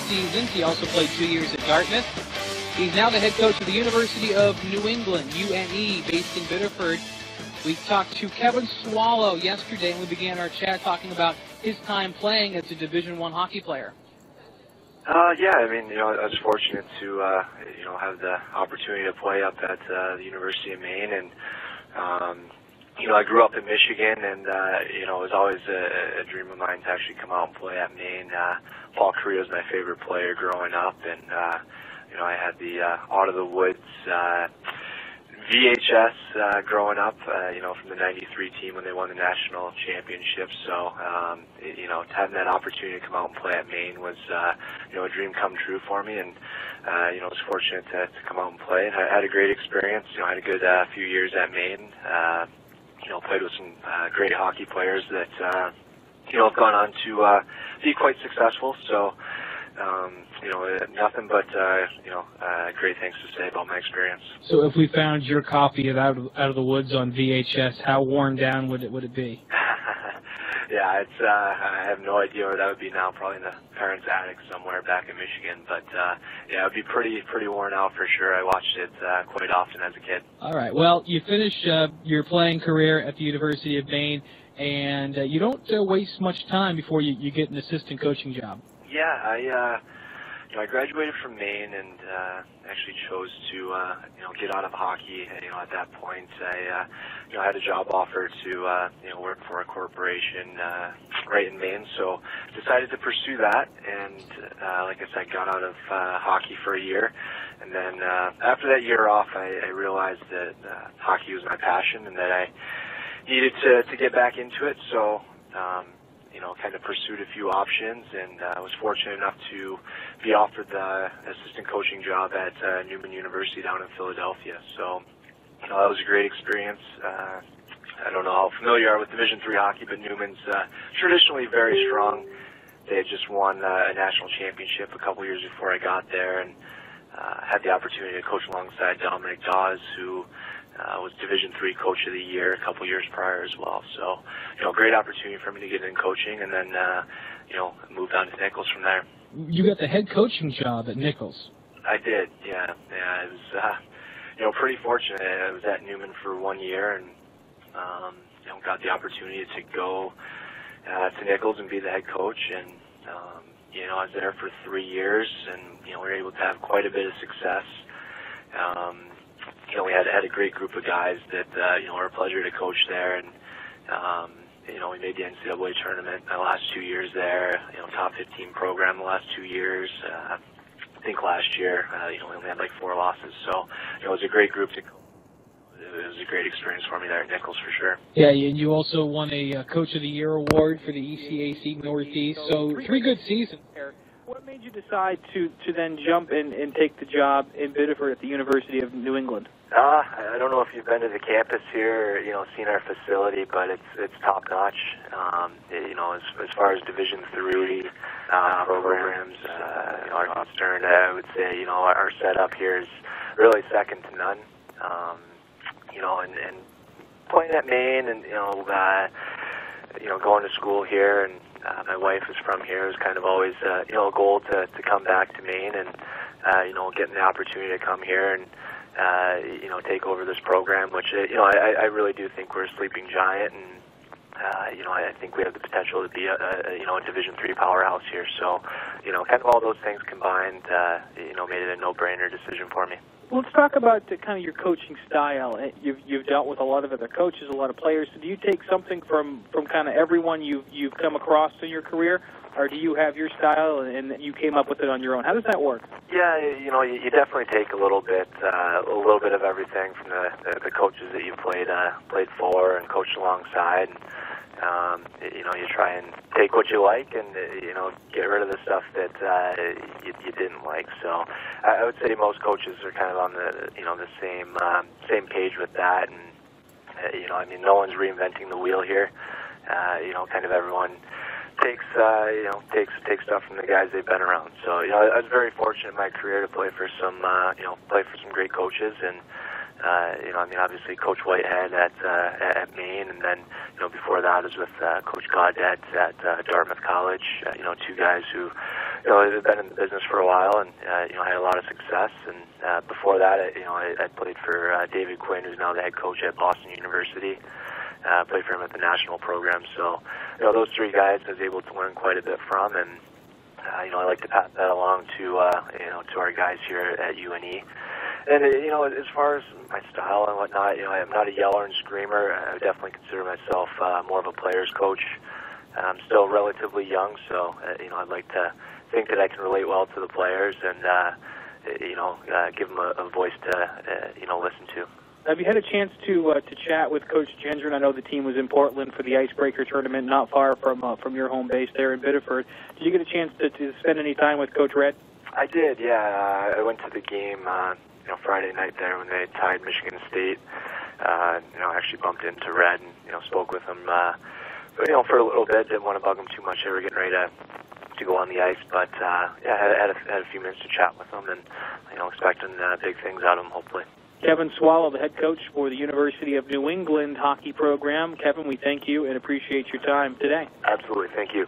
Seasons. He also played 2 years at Dartmouth. He's now the head coach of the University of New England, UNE, based in Biddeford. We talked to Kevin Swallow yesterday, and we began our chat talking about his time playing as a Division I hockey player. Yeah, I mean, I was fortunate to, have the opportunity to play up at the University of Maine, and I grew up in Michigan, and it was always a dream of mine to actually come out and play at Maine. Paul Kariya was my favorite player growing up, and I had the Out of the Woods VHS growing up, from the '93 team when they won the national championship. So, having that opportunity to come out and play at Maine was, a dream come true for me, and I was fortunate to come out and play. And I had a great experience. I had a good few years at Maine. Played with some great hockey players that have gone on to be quite successful. So, nothing but great things to say about my experience. So, if we found your copy of Out of the Woods on VHS, how worn down would it be? Yeah, it's I have no idea where that would be now. Probably in the parents' attic somewhere back in Michigan. But it would be pretty worn out for sure. I watched it quite often as a kid. All right. Well, you finish your playing career at the University of Maine, and you don't waste much time before you get an assistant coaching job. Yeah, I graduated from Maine and actually chose to get out of hockey. At that point, I had a job offer to work for a corporation right in Maine, so decided to pursue that. And like I said, got out of hockey for a year, and then after that year off, I realized that hockey was my passion and that I needed to get back into it. So. Kind of pursued a few options, and I was fortunate enough to be offered the assistant coaching job at Newman University down in Philadelphia. So, that was a great experience. I don't know how familiar you are with Division III hockey, but Newman's traditionally very strong. They had just won a national championship a couple years before I got there, and had the opportunity to coach alongside Dominic Dawes, who was Division III Coach of the Year a couple years prior as well. So, great opportunity for me to get in coaching, and then, moved on to Nichols from there. You got the head coaching job at Nichols. I did, yeah. I was, pretty fortunate. I was at Newman for 1 year, and, got the opportunity to go to Nichols and be the head coach, and, I was there for 3 years, and, we were able to have quite a bit of success. We had a great group of guys that, were a pleasure to coach there, and, we made the NCAA tournament the last 2 years there, top 15 program the last 2 years. I think last year, we only had like 4 losses, so, it was a great group to coach. It was a great experience for me there at Nichols for sure. Yeah, and you also won a Coach of the Year award for the ECAC Northeast, so 3 good seasons there. What made you decide to then jump and take the job in Biddeford at the University of New England? I don't know if you've been to the campus here, or, seen our facility, but it's top notch. As far as Division III programs are concerned, I would say, our setup here is really second to none. And playing at Maine, and going to school here, and my wife is from here. It was kind of always a goal to come back to Maine, and getting the opportunity to come here and take over this program, which I really do think we're a sleeping giant, and I think we have the potential to be a Division III powerhouse here. So kind of all those things combined, made it a no-brainer decision for me. Let's talk about kind of your coaching style. You've dealt with a lot of other coaches, a lot of players. So do you take something from kind of everyone you've come across in your career, or do you have your style and you came up with it on your own? How does that work? Yeah, you definitely take a little bit of everything from the coaches that you played for and coached alongside. You try and take what you like and, get rid of the stuff that you didn't like. So I would say most coaches are kind of on the same page with that. And, no one's reinventing the wheel here. Kind of everyone takes stuff from the guys they've been around. So, I was very fortunate in my career to play for some great coaches, and, I mean, obviously Coach Whitehead at Maine, and then before that I was with Coach Gaudet at Dartmouth College. Two guys who have been in the business for a while and had a lot of success. And before that, I played for David Quinn, who's now the head coach at Boston University. Played for him at the national program. So those three guys I was able to learn quite a bit from, and I like to pass that along to to our guys here at UNE. And as far as my style and whatnot, I'm not a yeller and screamer. I definitely consider myself more of a player's coach. I'm still relatively young, so I'd like to think that I can relate well to the players and give them a voice to listen to. Have you had a chance to chat with Coach Gendron? I know the team was in Portland for the Icebreaker tournament, not far from your home base there in Biddeford. Did you get a chance to spend any time with Coach Red? I did, yeah. I went to the game Friday night there when they tied Michigan State. I actually bumped into Red and spoke with him for a little bit. Didn't want to bug him too much. They were getting ready to go on the ice, but I had a few minutes to chat with him, and expecting big things out of him, hopefully. Kevin Swallow, the head coach for the University of New England hockey program. Kevin, we thank you and appreciate your time today. Absolutely. Thank you.